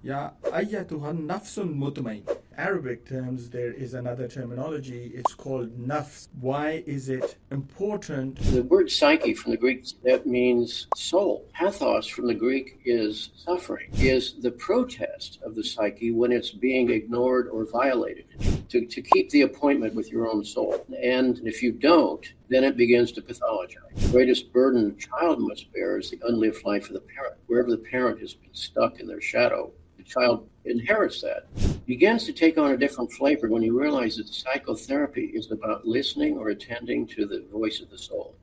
Ya ayyatuhan nafsun mutmain. Arabic terms, there is another terminology. It's called nafs. Why is it important? The word psyche from the Greek, that means soul. Pathos from the Greek is suffering, is the protest of the psyche when it's being ignored or violated, to keep the appointment with your own soul. And if you don't, then it begins to pathologize. The greatest burden a child must bear is the unlived life of the parent. Wherever the parent has been stuck in their shadow, the child inherits that. Begins to take on a different flavor when you realize that psychotherapy is about listening or attending to the voice of the soul.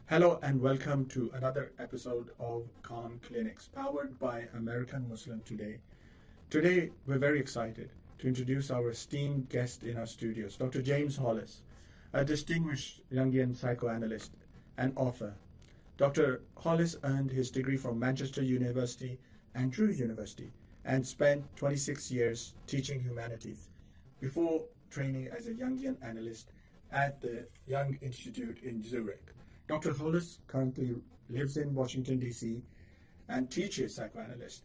Hello and welcome to another episode of Khan Klinics, powered by American Muslim Today. Today, we're very excited to introduce our esteemed guest in our studios, Dr. James Hollis, a distinguished Jungian psychoanalyst and author. Dr. Hollis earned his degree from Manchester University and Rooh University and spent 26 years teaching humanities before training as a Jungian analyst at the Jung Institute in Zurich. Dr. Hollis currently lives in Washington, D.C. and teaches psychoanalyst.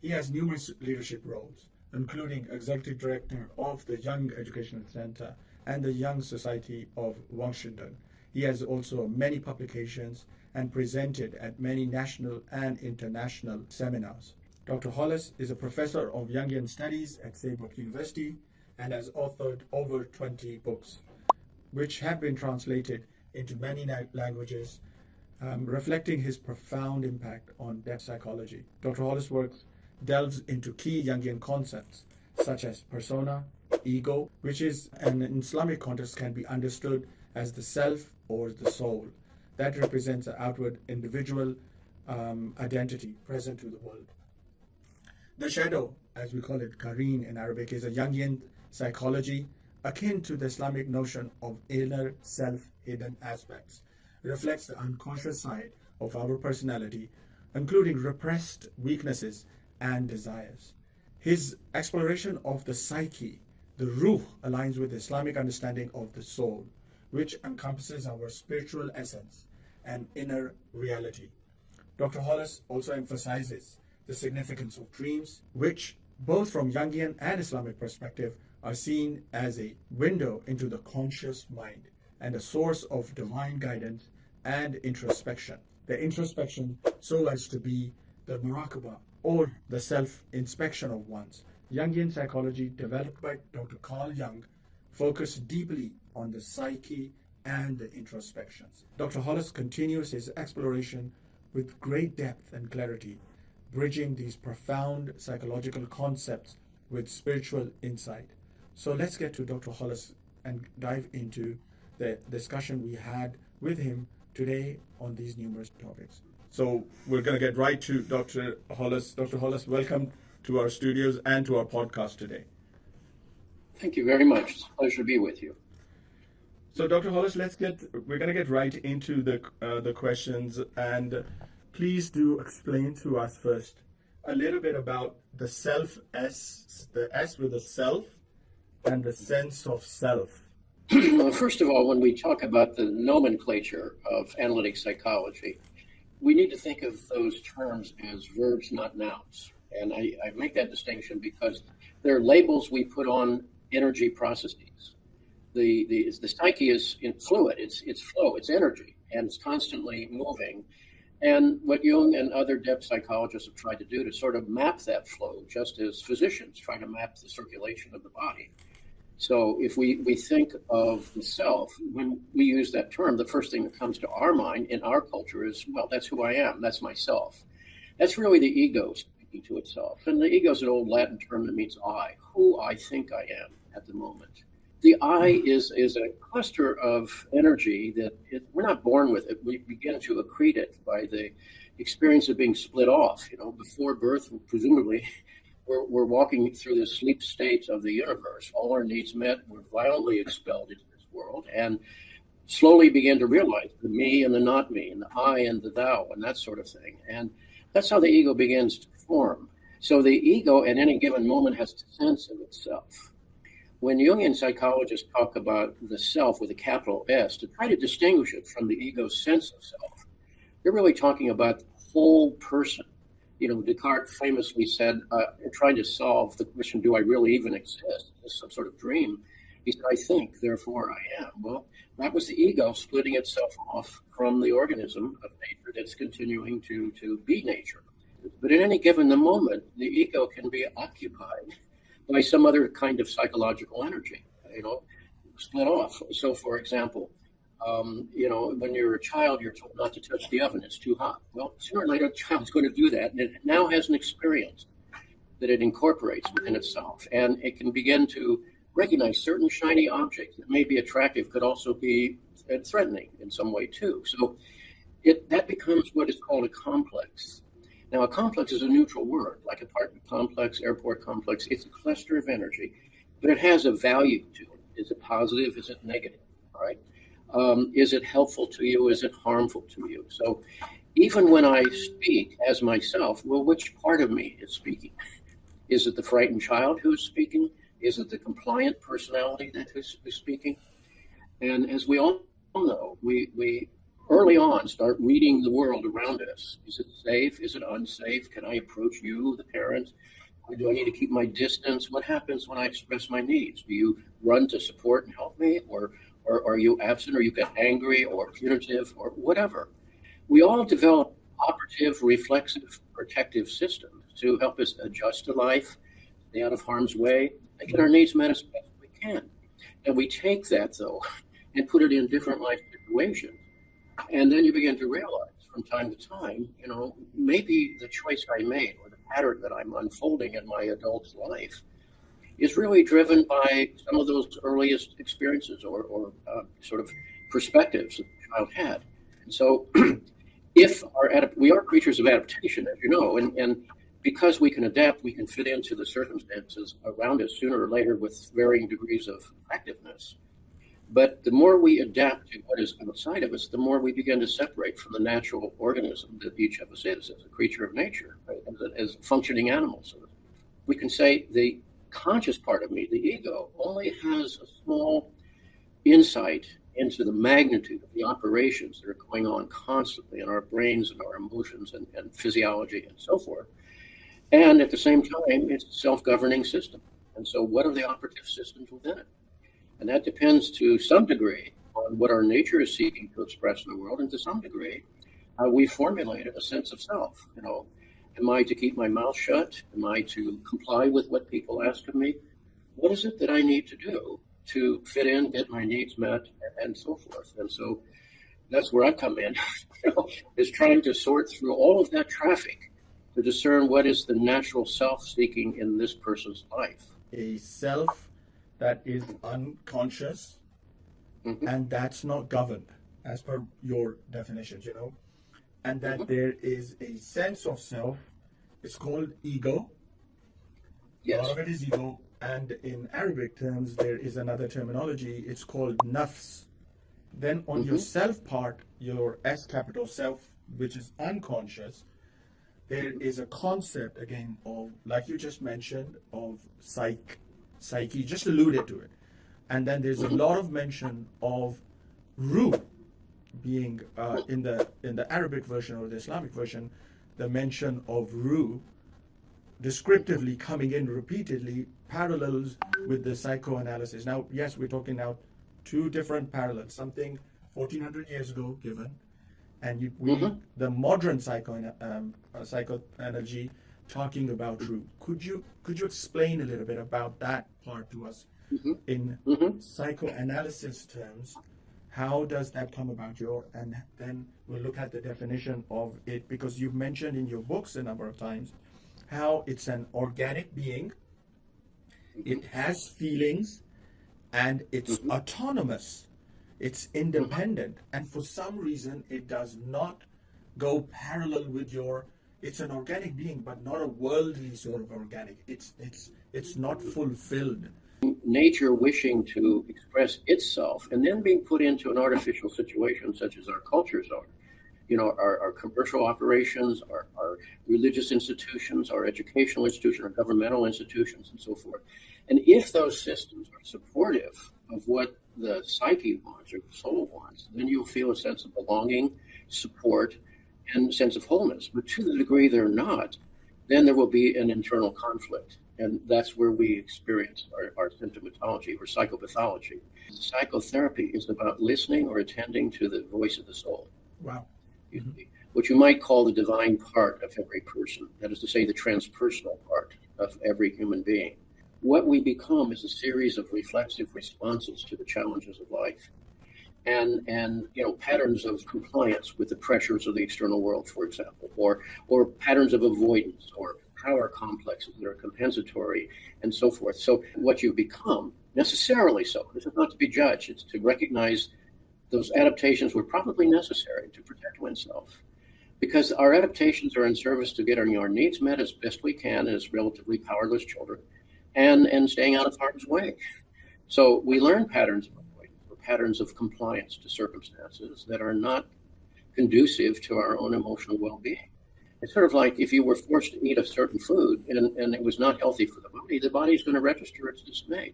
He has numerous leadership roles, including executive director of the Jung Educational Center and the Jung Society of Washington. He has also many publications and presented at many national and international seminars. Dr. Hollis is a professor of Jungian Studies at Saybrook University and has authored over 20 books, which have been translated into many languages, reflecting his profound impact on depth psychology. Dr. Hollis' work delves into key Jungian concepts such as persona, ego, which is in an Islamic context can be understood as the self or the soul that represents an outward individual identity present to the world. The shadow, as we call it, Kareen in Arabic, is a Jungian psychology akin to the Islamic notion of inner self hidden aspects, reflects the unconscious side of our personality, including repressed weaknesses and desires. His exploration of the psyche, the Rooh, aligns with the Islamic understanding of the soul, which encompasses our spiritual essence and inner reality. Dr. Hollis also emphasizes the significance of dreams, which, both from Jungian and Islamic perspective, are seen as a window into the conscious mind and a source of divine guidance and introspection. The introspection so as to be the Maraqaba, or the self-inspection of one's. Jungian psychology, developed by Dr. Carl Jung, focused deeply on the psyche and the introspections. Dr. Hollis continues his exploration with great depth and clarity, bridging these profound psychological concepts with spiritual insight. So let's get to Dr. Hollis and dive into the discussion we had with him today on these numerous topics. So we're going to get right to Dr. Hollis. Dr. Hollis, welcome to our studios and to our podcast today. Thank you very much. It's a pleasure to be with you. So Dr. Hollis, we're going to get right into the questions, and please do explain to us first a little bit about the self S, the S with the self, and the sense of self. Well, first of all, when we talk about the nomenclature of analytic psychology, we need to think of those terms as verbs, not nouns. And I make that distinction because they're labels we put on energy processes. The psyche is fluid, it's flow, it's energy, and it's constantly moving. And what Jung and other depth psychologists have tried to do to sort of map that flow, just as physicians try to map the circulation of the body. So if we think of the self, when we use that term, the first thing that comes to our mind in our culture is, well, that's who I am, that's myself. That's really the ego speaking to itself. And the ego is an old Latin term that means I, who I think I am at the moment. The I is a cluster of energy that we're not born with it. We begin to accrete it by the experience of being split off. Before birth, presumably, we're walking through the sleep state of the universe. All our needs met, we're violently expelled into this world, and slowly begin to realize the me and the not me, and the I and the thou, and that sort of thing. And that's how the ego begins to form. So the ego at any given moment has a sense of itself. When Jungian psychologists talk about the self with a capital S, to try to distinguish it from the ego's sense of self, they're really talking about the whole person. Descartes famously said, trying to solve the question, do I really even exist? Is this some sort of dream? He said, I think, therefore I am. Well, that was the ego splitting itself off from the organism of nature that's continuing to be nature. But at any given moment, the ego can be occupied by some other kind of psychological energy, split off. So, for example, when you're a child, you're told not to touch the oven, it's too hot. Well, sooner or later, the child's going to do that, and it now has an experience that it incorporates within itself, and it can begin to recognize certain shiny objects that may be attractive, could also be threatening in some way too. So that becomes what is called a complex. Now, a complex is a neutral word, like apartment complex, airport complex. It's a cluster of energy, but it has a value to it. Is it positive? Is it negative? All right. Is it helpful to you? Is it harmful to you? So even when I speak as myself, well, which part of me is speaking? Is it the frightened child who's speaking? Is it the compliant personality that is speaking? And as we all know, we early on start reading the world around us. Is it safe? Is it unsafe? Can I approach you, the parent? Or do I need to keep my distance? What happens when I express my needs? Do you run to support and help me? Or are you absent, or you get angry or punitive or whatever? We all develop operative, reflexive, protective systems to help us adjust to life, stay out of harm's way, and get our needs met as best we can. And we take that, though, and put it in different life situations. And then you begin to realize from time to time, maybe the choice I made or the pattern that I'm unfolding in my adult life is really driven by some of those earliest experiences or sort of perspectives that the child had. And so we are creatures of adaptation, as you know, and because we can adapt, we can fit into the circumstances around us sooner or later with varying degrees of effectiveness. But the more we adapt to what is outside of us, the more we begin to separate from the natural organism that each of us is as a creature of nature, right? as a functioning animal. So we can say the conscious part of me, the ego, only has a small insight into the magnitude of the operations that are going on constantly in our brains and our emotions and physiology and so forth. And at the same time, it's a self-governing system. And so what are the operative systems within it? And that depends to some degree on what our nature is seeking to express in the world, and to some degree, we formulated a sense of self. Am I to keep my mouth shut? Am I to comply with what people ask of me? What is it that I need to do to fit in, get my needs met, and so forth? And so that's where I come in, is trying to sort through all of that traffic to discern what is the natural self seeking in this person's life. A self that is unconscious, and that's not governed as per your definitions, and that there is a sense of self. It's called ego. Yes. A lot of it is ego, and in Arabic terms, there is another terminology. It's called nafs. Then on your self part, your S capital self, which is unconscious, there is a concept again of, like you just mentioned, of psyche, just alluded to it. And then there's a lot of mention of Rooh being in the Arabic version or the Islamic version, the mention of Rooh descriptively coming in repeatedly parallels with the psychoanalysis. Now, yes, we're talking now two different parallels, something 1400 years ago given, and the modern psychoanalogy talking about Rooh. Could you explain a little bit about that part to us in psychoanalysis terms? How does that come about? And then we'll look at the definition of it, because you've mentioned in your books a number of times how it's an organic being, it has feelings, and it's autonomous, it's independent, and for some reason it does not go parallel with your, it's an organic being, but not a worldly sort of organic. It's not fulfilled. Nature wishing to express itself and then being put into an artificial situation such as our cultures are. Our commercial operations, our religious institutions, our educational institutions, our governmental institutions, and so forth. And if those systems are supportive of what the psyche wants or the soul wants, then you'll feel a sense of belonging, support, and sense of wholeness. But to the degree they're not, then there will be an internal conflict. And that's where we experience our symptomatology or psychopathology. Psychotherapy is about listening or attending to the voice of the soul. Wow. What you might call the divine part of every person, that is to say, the transpersonal part of every human being. What we become is a series of reflexive responses to the challenges of life, and patterns of compliance with the pressures of the external world, for example, or patterns of avoidance or power complexes that are compensatory and so forth. So what you become, necessarily so, this is not to be judged, it's to recognize those adaptations were probably necessary to protect oneself, because our adaptations are in service to getting our needs met as best we can as relatively powerless children and staying out of harm's way. So we learn patterns of avoidance or patterns of compliance to circumstances that are not conducive to our own emotional well-being. It's sort of like if you were forced to eat a certain food and it was not healthy for the body's going to register its dismay.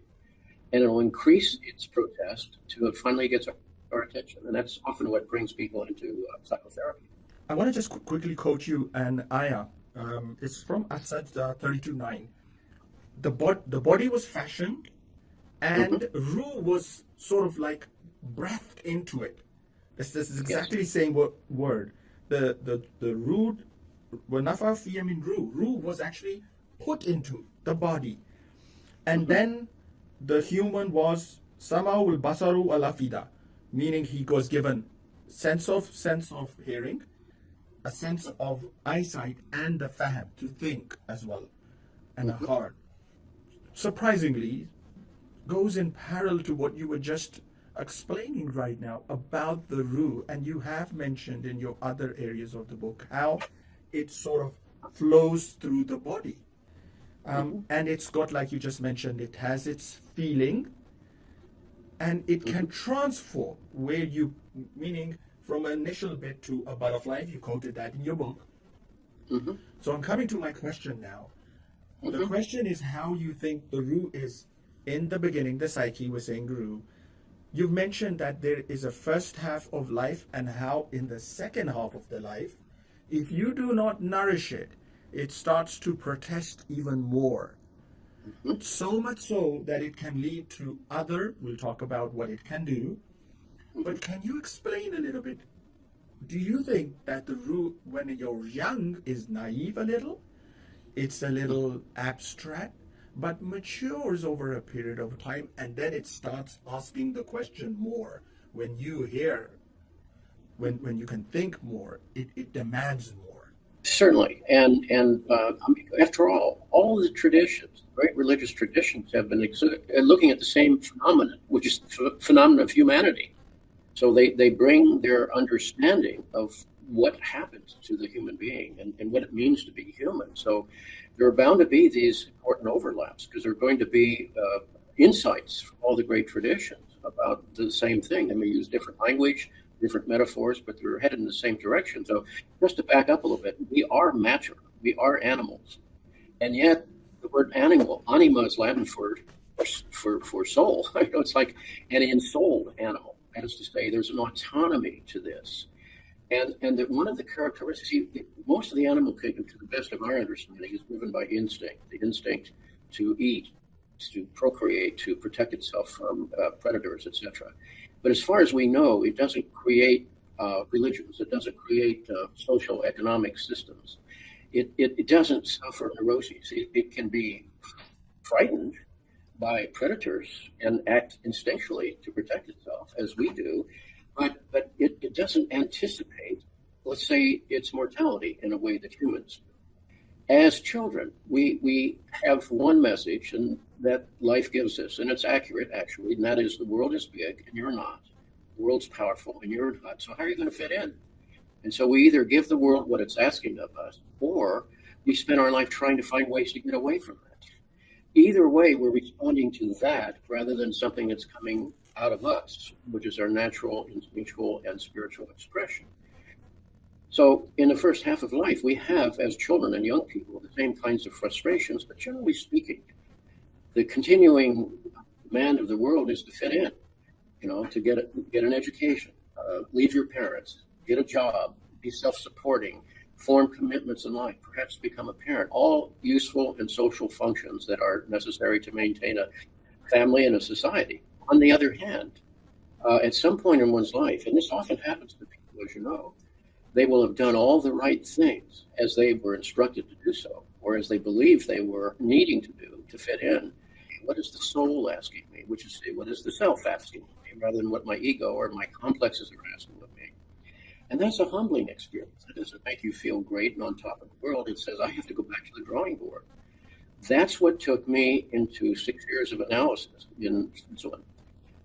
And it'll increase its protest till it finally gets our attention. And that's often what brings people into psychotherapy. I want to just quickly quote you an ayah. It's from Asad 32:9. The body was fashioned and Rooh was sort of like breathed into it. This is exactly the same word. The Rooh, وَنَفَى فِيهَا مِنْ Rooh. Rooh was actually put into the body. And then the human was Sama'u al-Basaru al-Afida, meaning he was given sense of hearing, a sense of eyesight, and the fahm, to think as well, and a heart. Surprisingly, goes in parallel to what you were just explaining right now about the Rooh, and you have mentioned in your other areas of the book how it sort of flows through the body. And it's got, like you just mentioned, it has its feeling, and it can transform where you, meaning from an initial bit to a butterfly, you quoted that in your book. So I'm coming to my question now. The question is how you think the Rooh is in the beginning, the psyche, we're saying Rooh. You've mentioned that there is a first half of life and how in the second half of the life, if you do not nourish it, it starts to protest even more. So much so that it can lead to we'll talk about what it can do, but can you explain a little bit? Do you think that the Rooh, when you're young, is naive a little? It's a little abstract, but matures over a period of time, and then it starts asking the question more. When you hear, when you can think more, it demands more. Certainly, and after all the traditions, great religious traditions, have been looking at the same phenomenon, which is the phenomenon of humanity. So they bring their understanding of what happens to the human being and what it means to be human. So there are bound to be these important overlaps because there are going to be insights from all the great traditions about the same thing. They may use different language, different metaphors, but they're headed in the same direction. So just to back up a little bit, we are matter, we are animals. And yet the word animal, anima, is Latin for soul. It's like an ensouled animal. That is to say, there's an autonomy to this. And that one of the characteristics, most of the animal kingdom, to the best of our understanding, is driven by instinct, the instinct to eat, to procreate, to protect itself from predators, etc. But as far as we know, it doesn't create religions. It doesn't create social economic systems. It doesn't suffer neuroses. It can be frightened by predators and act instinctually to protect itself, as we do. But it doesn't anticipate, let's say, its mortality in a way that humans do. As children, we have one message and that life gives us, and it's accurate, actually, and that is the world is big and you're not. The world's powerful and you're not. So how are you going to fit in? And so we either give the world what it's asking of us, or we spend our life trying to find ways to get away from that. Either way, we're responding to that rather than something that's coming out of us, which is our natural, instinctual, and spiritual expression. So in the first half of life, we have, as children and young people, the same kinds of frustrations, but generally speaking, the continuing demand of the world is to fit in, to get an education, leave your parents, get a job, be self-supporting, form commitments in life, perhaps become a parent, all useful and social functions that are necessary to maintain a family and a society. On the other hand, at some point in one's life, and this often happens to people, as you know, they will have done all the right things as they were instructed to do so, or as they believed they were needing to do to fit in. What is the soul asking me? Which is, what is the self asking me, rather than what my ego or my complexes are asking of me? And that's a humbling experience. It doesn't make you feel great and on top of the world. It says, I have to go back to the drawing board. That's what took me into 6 years of analysis in Switzerland.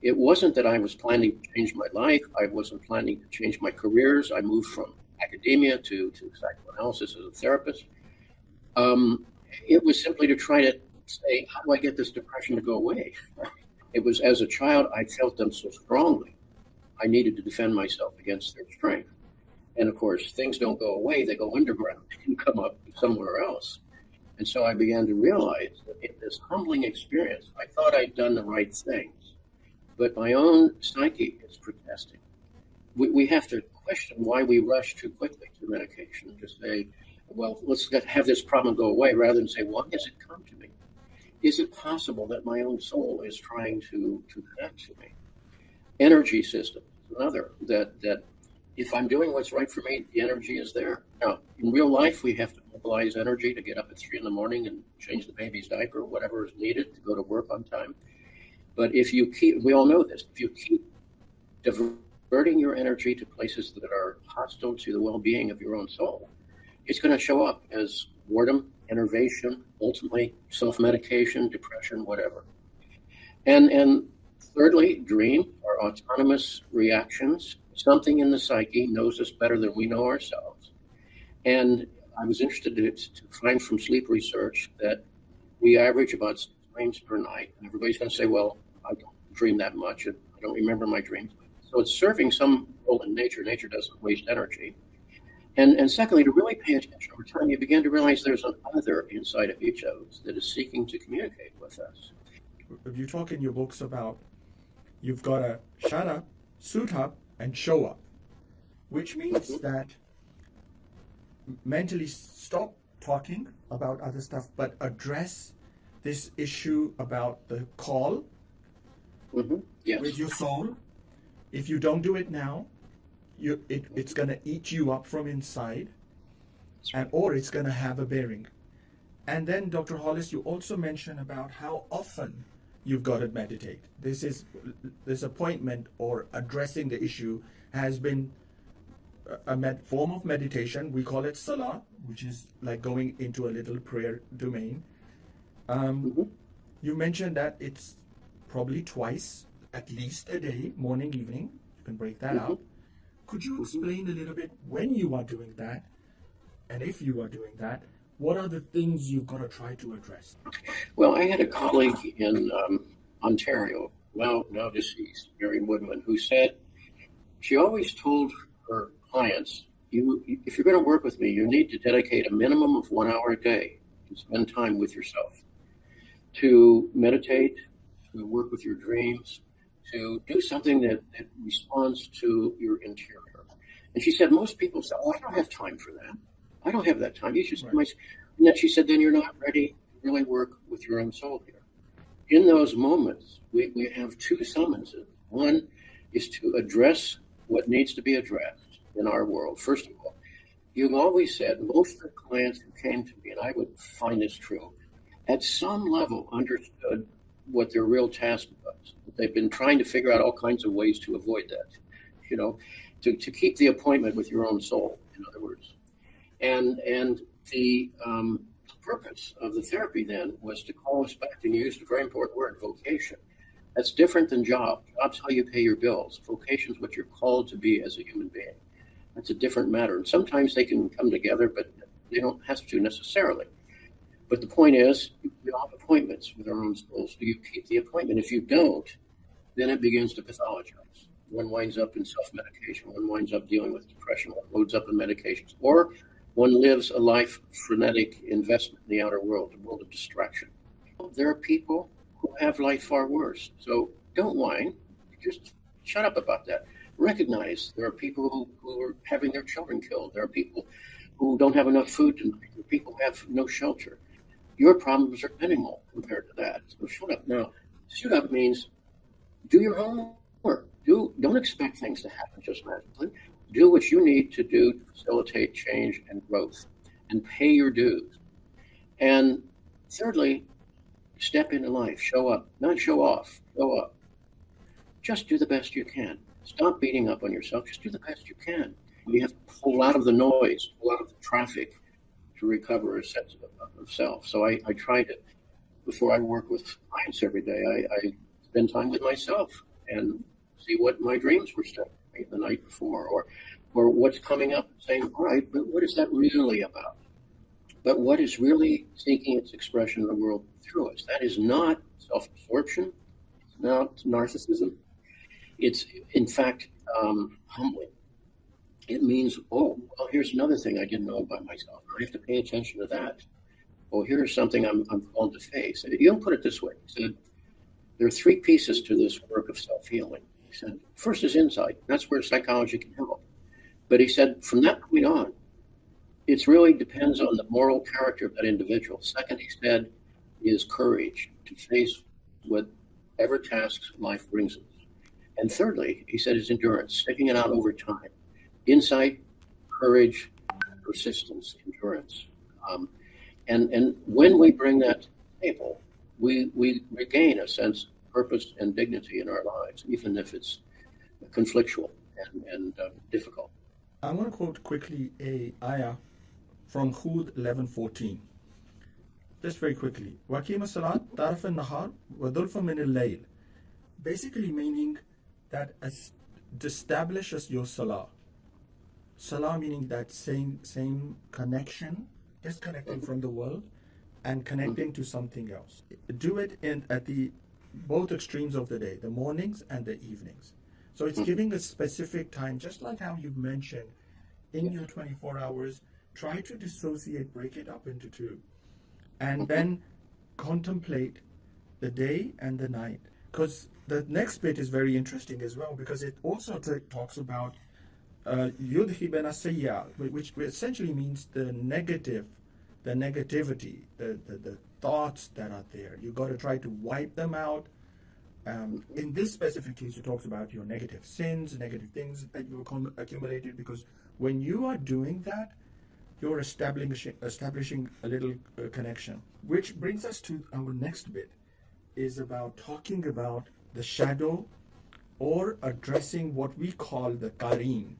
It wasn't that I was planning to change my life. I wasn't planning to change my careers. I moved from academia to psychoanalysis as a therapist. It was simply to try to say, how do I get this depression to go away? It was, as a child, I felt them so strongly. I needed to defend myself against their strength. And of course, things don't go away, they go underground and come up somewhere else. And so I began to realize that in this humbling experience, I thought I'd done the right things, but my own psyche is protesting. We have to question why we rush too quickly to medication, to say, well, let's have this problem go away, rather than say, why has it come to me? Is it possible that my own soul is trying to connect to me? Energy system is another, that if I'm doing what's right for me, the energy is there. Now, in real life, we have to mobilize energy to get up at 3 a.m. and change the baby's diaper, whatever is needed to go to work on time. But if you we all know this, if you keep diverting your energy to places that are hostile to the well-being of your own soul, it's going to show up as boredom, enervation, ultimately self-medication, depression, whatever. And thirdly, dream or autonomous reactions. Something in the psyche knows us better than we know ourselves. And I was interested to find from sleep research that we average about 6 dreams per night. And everybody's going to say, well, I don't dream that much. I don't remember my dreams. So it's serving some role in nature. Nature doesn't waste energy. And secondly, to really pay attention over time, you begin to realize there's an other inside of each of us that is seeking to communicate with us. You talk in your books about you've got to shut up, suit up, and show up, which means that mentally stop talking about other stuff, but address this issue about the call Yes. with your soul. If you don't do it now, it's going to eat you up from inside, or it's going to have a bearing. And then, Dr. Hollis, you also mentioned about how often you've got to meditate. This appointment or addressing the issue has been a form of meditation. We call it Salah, which is like going into a little prayer domain. You mentioned that it's probably twice, at least a day, morning, evening. You can break that out. Could you explain a little bit when you are doing that, and if you are doing that, what are the things you've got to try to address? Well, I had a colleague in Ontario, now deceased, Mary Woodman, who said she always told her clients, if you're going to work with me, you need to dedicate a minimum of 1 hour a day to spend time with yourself, to meditate, to work with your dreams, to do something that responds to your interior. And she said, most people say, I don't have time for that. I don't have that time. You should. Right. And then she said, then you're not ready to really work with your own soul here. In those moments, we have 2 summonses. One is to address what needs to be addressed in our world. First of all, you've always said, most of the clients who came to me, and I would find this true, at some level understood what their real task was. They've been trying to figure out all kinds of ways to avoid that, to keep the appointment with your own soul, in other words. And the purpose of the therapy then was to call us back, and you used a very important word, vocation. That's different than job. Job's how you pay your bills. Vocation is what you're called to be as a human being. That's a different matter. And sometimes they can come together, but they don't have to necessarily. But the point is, we all have appointments with our own souls. Do you keep the appointment? If you don't, then it begins to pathologize. One winds up in self-medication. One winds up dealing with depression. One loads up in medications. Or one lives a life of frenetic investment in the outer world, a world of distraction. There are people who have life far worse. So don't whine. Just shut up about that. Recognize there are people who are having their children killed. There are people who don't have enough food tonight. There are people who have no shelter. Your problems are minimal compared to that. So shut up. Now, shut up means do your homework. Don't expect things to happen just magically. Do what you need to do to facilitate change and growth, and pay your dues. And thirdly, step into life. Show up. Not show off. Show up. Just do the best you can. Stop beating up on yourself. Just do the best you can. You have to pull out of the noise, pull out of the traffic to recover a sense of self. So I try to, before I work with clients every day, I spend time with myself and see what my dreams were saying the night before, or what's coming up, saying, all right, but what is that really about? But what is really seeking its expression in the world through us? That is not self-absorption. It's not narcissism. It's, in fact, humbling. It means, oh, well, here's another thing I didn't know about myself. I have to pay attention to that. Oh, here's something I'm called to face. You don't put it this way. He said, there are three pieces to this work of self-healing. He said, first is insight. That's where psychology can help. But he said, from that point on, it really depends on the moral character of that individual. Second, he said, is courage to face whatever tasks life brings us. And thirdly, he said, is endurance, sticking it out over time. Insight, courage, persistence, endurance. And when we bring that to the table, we regain a sense of purpose and dignity in our lives, even if it's conflictual and difficult. I want to quote quickly a ayah from Hud 11:14. Just very quickly. وَقِيمَ الصَّلَاةَ طَرَفَ النَّهَارِ وَذُلْفًا مِنَ اللَّيْلِ. Basically meaning that establishes your salah. Salah meaning that same connection, disconnecting from the world and connecting to something else. Do it at the both extremes of the day, the mornings and the evenings. So it's giving a specific time, just like how you've mentioned, in your 24 hours, try to dissociate, break it up into two, and then contemplate the day and the night. Because the next bit is very interesting as well, because it also talks about yudhibana sayya, which essentially means the negativity, the thoughts that are there. You got to try to wipe them out. In this specific case, it talks about your negative sins, negative things that you accumulated, because when you are doing that, you're establishing a little connection. Which brings us to our next bit, is about talking about the shadow, or addressing what we call the Kareen.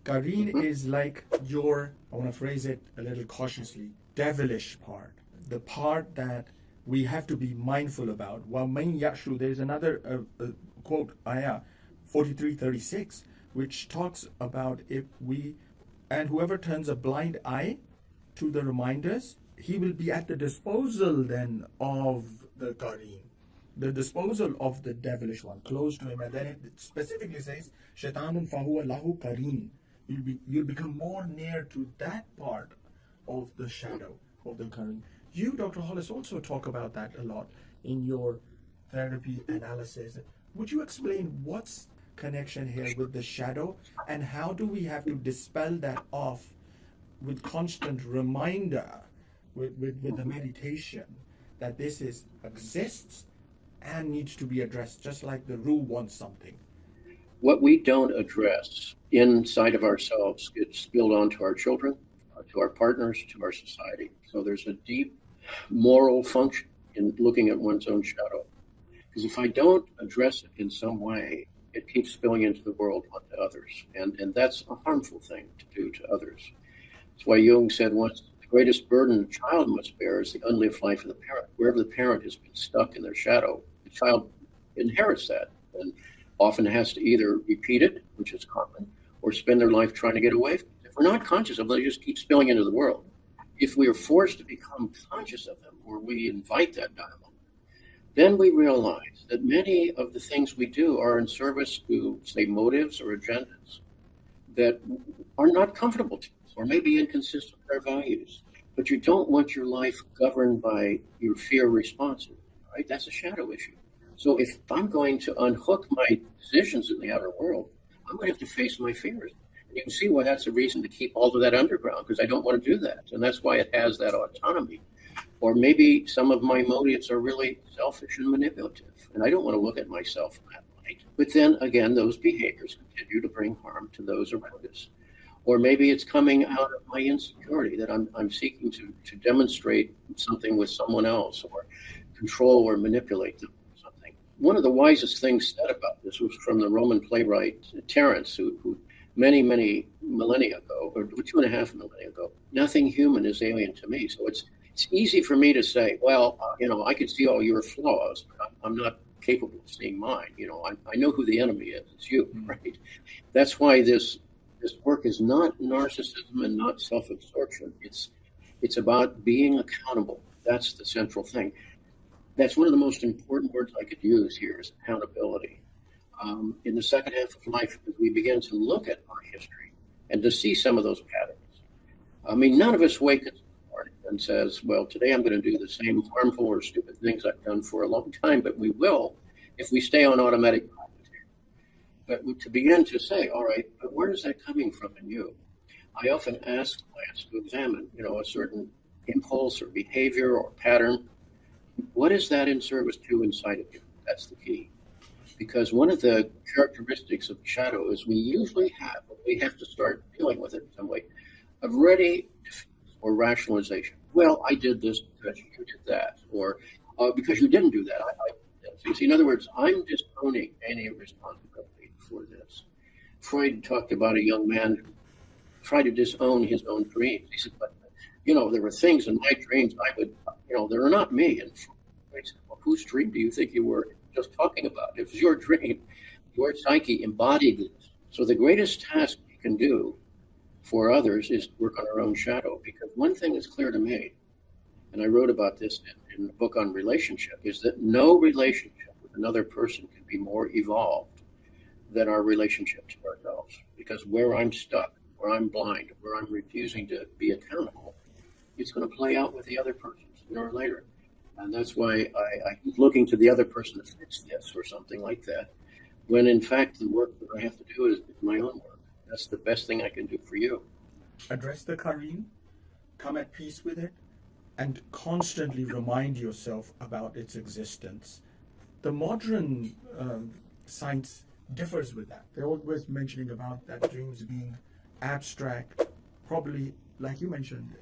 Kareen is like your, I want to phrase it a little cautiously, devilish part. The part that we have to be mindful about. وَمَنْ يَعْشُ, there's another quote, ayah 43:36, which talks about and whoever turns a blind eye to the reminders, he will be at the disposal then of the Kareen, the disposal of the devilish one, close to him. And then it specifically says, Shaitanun fahuwa lahu Kareen. You'll become more near to that part of the shadow of the Kareen. You, Dr. Hollis, also talk about that a lot in your therapy analysis. Would you explain what's connection here with the shadow, and how do we have to dispel that off with constant reminder, with the meditation, that this exists and needs to be addressed, just like the Rooh wants something? What we don't address inside of ourselves gets spilled onto our children, to our partners, to our society. So there's a deep moral function in looking at one's own shadow. Because if I don't address it in some way, it keeps spilling into the world onto others. And that's a harmful thing to do to others. That's why Jung said once, the greatest burden a child must bear is the unlived life of the parent. Wherever the parent has been stuck in their shadow, the child inherits that, and often has to either repeat it, which is common, or spend their life trying to get away from them. If we're not conscious of them, they just keep spilling into the world. If we are forced to become conscious of them, or we invite that dialogue, then we realize that many of the things we do are in service to, say, motives or agendas that are not comfortable to us or may be inconsistent with our values. But you don't want your life governed by your fear responses, right? That's a shadow issue. So if I'm going to unhook my decisions in the outer world, I'm going to have to face my fears. And you can see why that's a reason to keep all of that underground, because I don't want to do that. And that's why it has that autonomy. Or maybe some of my motives are really selfish and manipulative, and I don't want to look at myself in that light. But then again, those behaviors continue to bring harm to those around us. Or maybe it's coming out of my insecurity that I'm seeking to demonstrate something with someone else, or control or manipulate them or something. One of the wisest things said about this was from the Roman playwright Terence, who many millennia ago, or 2.5 millennia ago, nothing human is alien to me. So it's easy for me to say, well, I could see all your flaws, but I'm not capable of seeing mine. I know who the enemy is. It's you, right? That's why this work is not narcissism and not self-absorption. It's about being accountable. That's the central thing. That's one of the most important words I could use here is accountability. In the second half of life, as we begin to look at our history and to see some of those patterns. I mean, none of us wake up and says, well, today I'm going to do the same harmful or stupid things I've done for a long time, but we will if we stay on automatic pilot. But to begin to say, all right, but where is that coming from in you? I often ask clients to examine, a certain impulse or behavior or pattern. What is that in service to inside of you? That's the key. Because one of the characteristics of shadow is we usually have, we have to start dealing with it in some way, a ready or rationalization. Well, I did this because you did that, or because you didn't do that. I see, in other words, I'm disowning any responsibility for this. Freud talked about a young man who tried to disown his own dreams. He said, but, there were things in my dreams I would, they're not me. And Freud said, well, whose dream do you think you were just talking about? It was your dream. Your psyche embodied it. So the greatest task we can do for others is to work on our own shadow, because one thing is clear to me, and I wrote about this in the book on relationship, is that no relationship with another person can be more evolved than our relationship to ourselves. Because where I'm stuck, where I'm blind, where I'm refusing to be accountable, it's going to play out with the other person sooner or later. And that's why I keep looking to the other person to fix this or something like that, when in fact the work that I have to do is my own work. That's the best thing I can do for you. Address the Kareen, come at peace with it, and constantly remind yourself about its existence. The modern science differs with that. They're always mentioning about that dreams being abstract, probably, like you mentioned,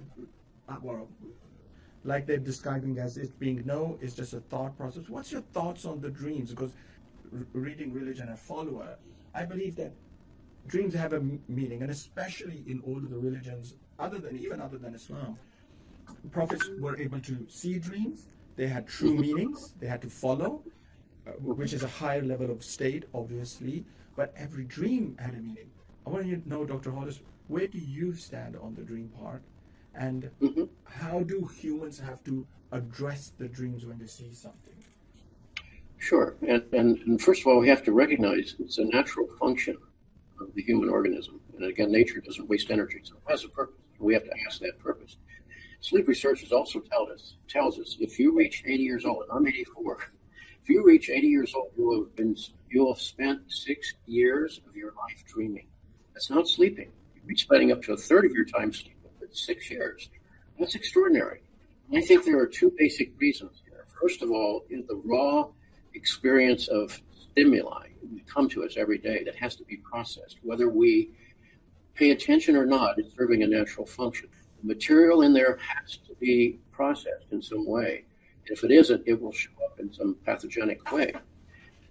like they're describing as it being it's just a thought process. What's your thoughts on the dreams? Because reading Religion and Follower, I believe that dreams have a meaning, and especially in all of the religions, other than Islam, prophets were able to see dreams. They had true meanings. They had to follow, which is a higher level of state, obviously. But every dream had a meaning. I want you to know, Dr. Hollis, where do you stand on the dream part, and how do humans have to address the dreams when they see something? Sure, and first of all, we have to recognize it's a natural function of the human organism. And again, nature doesn't waste energy, so it has a purpose. We have to ask that purpose. Sleep researchers also tells us if you reach 80 years old, and I'm 84, if you reach 80 years old, you'll have spent 6 years of your life dreaming. That's not sleeping. You'll be spending up to a third of your time sleeping, but 6 years. That's extraordinary. And I think there are two basic reasons here. First of all, is the raw experience of stimuli that come to us every day that has to be processed. Whether we pay attention or not, it's serving a natural function. The material in there has to be processed in some way. If it isn't, it will show up in some pathogenic way.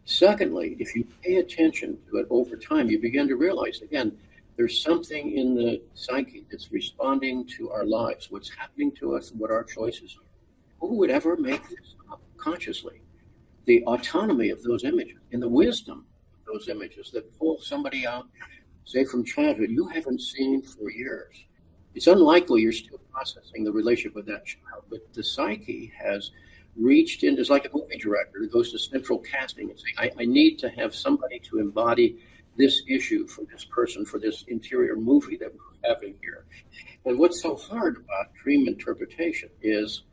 Secondly, if you pay attention to it over time, you begin to realize, again, there's something in the psyche that's responding to our lives, what's happening to us, what our choices are. Who would ever make this up consciously? The autonomy of those images and the wisdom of those images that pull somebody out say from childhood, you haven't seen for years. It's unlikely you're still processing the relationship with that child, but the psyche has reached into, it's like a movie director who goes to central casting and saying, I need to have somebody to embody this issue for this person, for this interior movie that we're having here. And what's so hard about dream interpretation is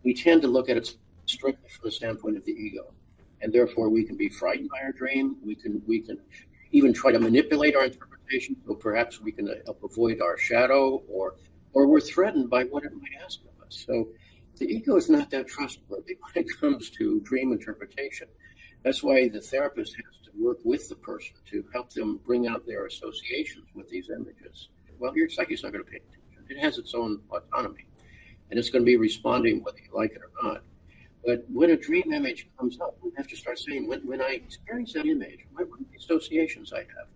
we tend to look at it strictly from the standpoint of the ego. And therefore we can be frightened by our dream. We can even try to manipulate our interpretation. So perhaps we can help avoid our shadow, or we're threatened by what it might ask of us. So the ego is not that trustworthy when it comes to dream interpretation. That's why the therapist has to work with the person to help them bring out their associations with these images. Well, your psyche's not going to pay attention. It has its own autonomy, and it's going to be responding whether you like it or not. But when a dream image comes up, we have to start saying, when I experience that image, what are the associations I have?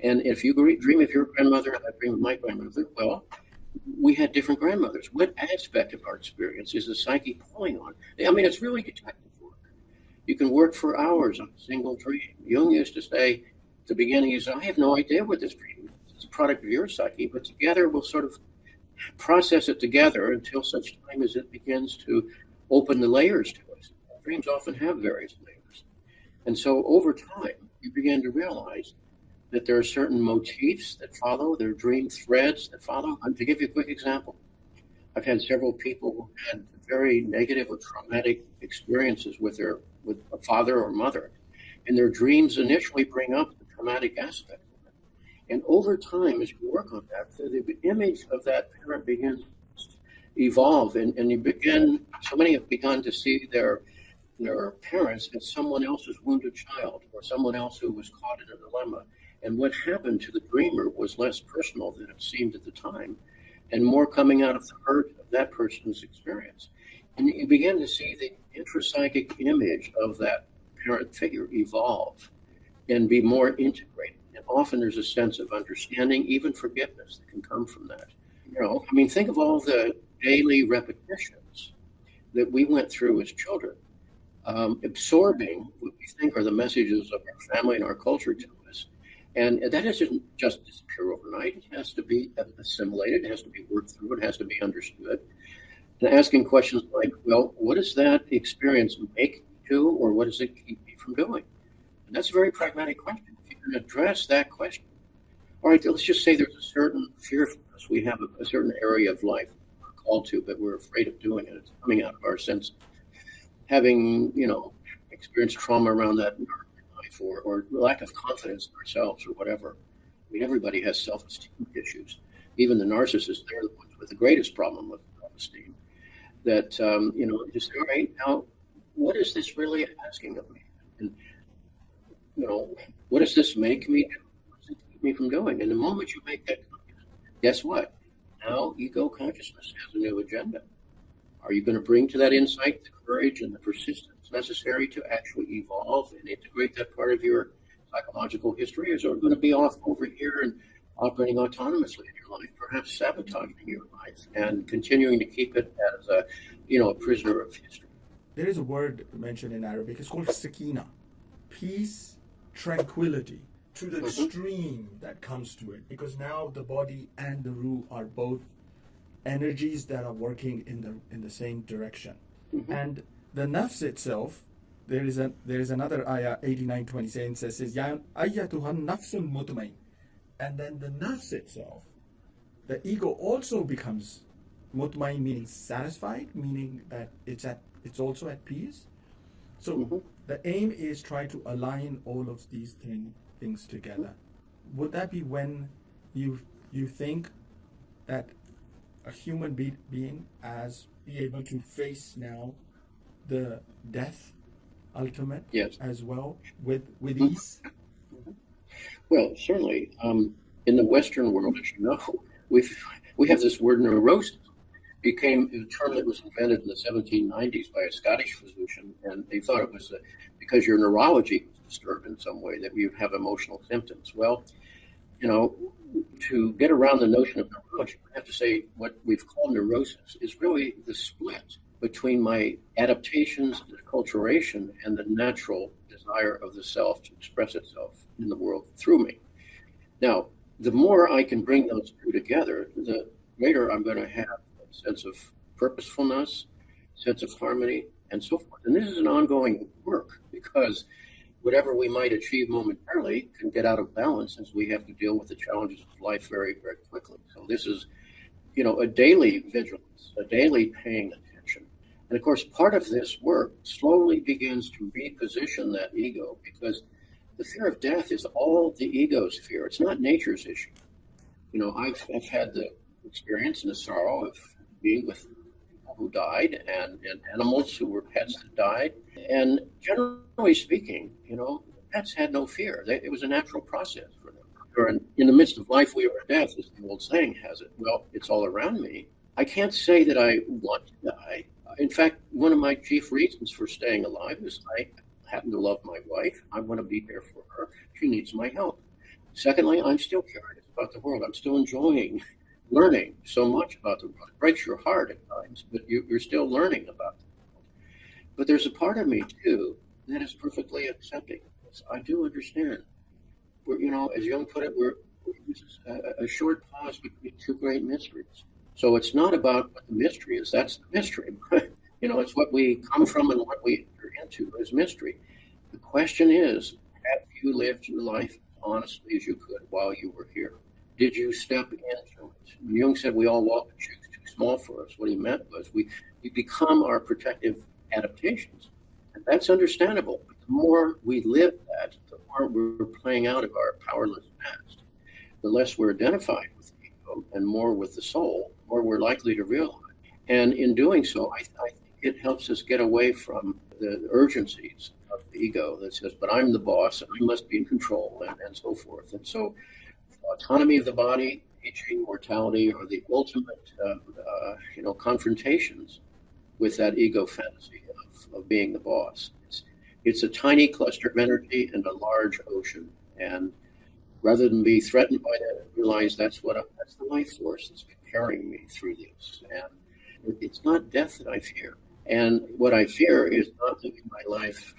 And if you dream of your grandmother, and I dream of my grandmother, well, we had different grandmothers. What aspect of our experience is the psyche pulling on? I mean, it's really detective work. You can work for hours on a single dream. Jung used to say at the beginning, he said, I have no idea what this dream is. It's a product of your psyche, but together we'll sort of process it together until such time as it begins to open the layers to us. Dreams often have various layers. And so over time, you begin to realize that there are certain motifs that follow, there are dream threads that follow. To give you a quick example, I've had several people who had very negative or traumatic experiences with a father or mother, and their dreams initially bring up the traumatic aspect of it. And over time, as you work on that, the image of that parent begins to evolve, and so many have begun to see their parents as someone else's wounded child, or someone else who was caught in a dilemma. And what happened to the dreamer was less personal than it seemed at the time, and more coming out of the hurt of that person's experience. And you begin to see the intrapsychic image of that parent figure evolve and be more integrated. And often there's a sense of understanding, even forgiveness, that can come from that. Think of all the daily repetitions that we went through as children, absorbing what we think are the messages of our family and our culture to us. And that doesn't just disappear overnight. It has to be assimilated. It has to be worked through. It has to be understood. And asking questions like, well, what does that experience make me do, or what does it keep me from doing? And that's a very pragmatic question. If you can address that question, all right, let's just say there's a certain fearfulness. We have a certain area of life we're called to, but we're afraid of doing it. It's coming out of our sense of having, experienced trauma around that in our life, or lack of confidence in ourselves, or whatever. I mean, everybody has self-esteem issues. Even the narcissists, they're the ones with the greatest problem with self-esteem. That, just say, all right, now, what is this really asking of me? And, what does this make me do? What does it keep me from doing? And the moment you make that conscious, guess what? Now ego consciousness has a new agenda. Are you going to bring to that insight the courage and the persistence necessary to actually evolve and integrate that part of your psychological history? Or is it going to be off over here and operating autonomously in your life, perhaps sabotaging your life and continuing to keep it as a prisoner of history? There is a word mentioned in Arabic. It's called Sakeena, peace, tranquility, to the extreme that comes to it, because now the body and the Rooh are both energies that are working in the same direction. And the nafs itself, there is another ayah 89:20 says Ya ayyatuhan nafsul mutmain. And then the nafs itself, the ego also becomes mutmain, meaning satisfied, meaning that it's also at peace. So the aim is try to align all of these things together. Would that be when you think that a human being as be able to face now the death ultimate as well with ease? Well, certainly. In the Western world, as you know, we have this word neurosis. It became a term that was invented in the 1790s by a Scottish physician, and they thought it was because your neurology was disturbed in some way that you have emotional symptoms. Well, to get around the notion of neurology, we have to say what we've called neurosis is really the split between my adaptations, the acculturation, and the natural desire of the self to express itself in the world through me. Now, the more I can bring those two together, the greater I'm going to have a sense of purposefulness, sense of harmony, and so forth. And this is an ongoing work because whatever we might achieve momentarily can get out of balance as we have to deal with the challenges of life very, very quickly. So this is, a daily vigilance, a daily paying attention. And of course, part of this work slowly begins to reposition that ego because the fear of death is all the ego's fear. It's not nature's issue. I've had the experience and the sorrow of being with people who died and animals who were pets that died. And generally speaking, pets had no fear. It was a natural process for them. Or in the midst of life, we are death, as the old saying has it. Well, it's all around me. I can't say that I want to die. In fact, one of my chief reasons for staying alive is I happen to love my wife. I want to be there for her. She needs my help. Secondly, I'm still curious about the world. I'm still enjoying learning so much about the world. It breaks your heart at times, but you're still learning about the world. But there's a part of me, too, that is perfectly accepting. I do understand. As Jung put it, we're a short pause between two great mysteries. So it's not about what the mystery is. That's the mystery. It's what we come from and what we enter into as mystery. The question is, have you lived your life as honestly as you could while you were here? Did you step into it? Jung said we all walk in shoes too small for us. What he meant was we become our protective adaptations. And that's understandable. But the more we live that, the more we're playing out of our powerless past. The less we're identified with the ego and more with the soul, the more we're likely to realize. And in doing so, I think it helps us get away from the urgencies of the ego that says, but I'm the boss and I must be in control and so forth. And so autonomy of the body, aging, mortality are the ultimate confrontations with that ego fantasy of being the boss. It's a tiny cluster of energy and a large ocean. And rather than be threatened by that, I realize that's the life force that's been carrying me through this. And it's not death that I fear. And what I fear is not living my life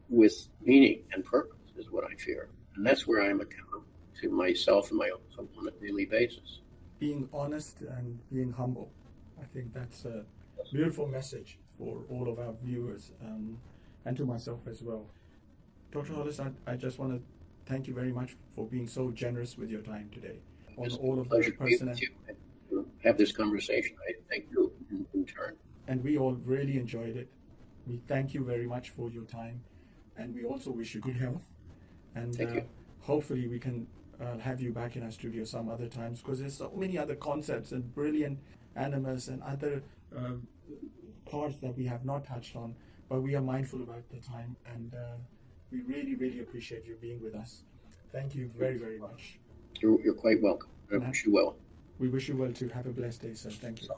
with meaning and purpose is what I fear. And that's where I'm accountable to myself and my own soul on a daily basis. Being honest and being humble. I think that's a beautiful message for all of our viewers and to myself as well. Dr. Hollis, I just want to thank you very much for being so generous with your time today. On all of the personal to have this conversation. I thank you in turn. And we all really enjoyed it. We thank you very much for your time, and we also wish you good health. And thank you. Hopefully we can have you back in our studio some other times, because there's so many other concepts and brilliant animals and other parts that we have not touched on, but we are mindful about the time, and we really, really appreciate you being with us. Thank you very, very much. You're quite welcome. I wish you well. We wish you well too. Have a blessed day, sir. Thank you.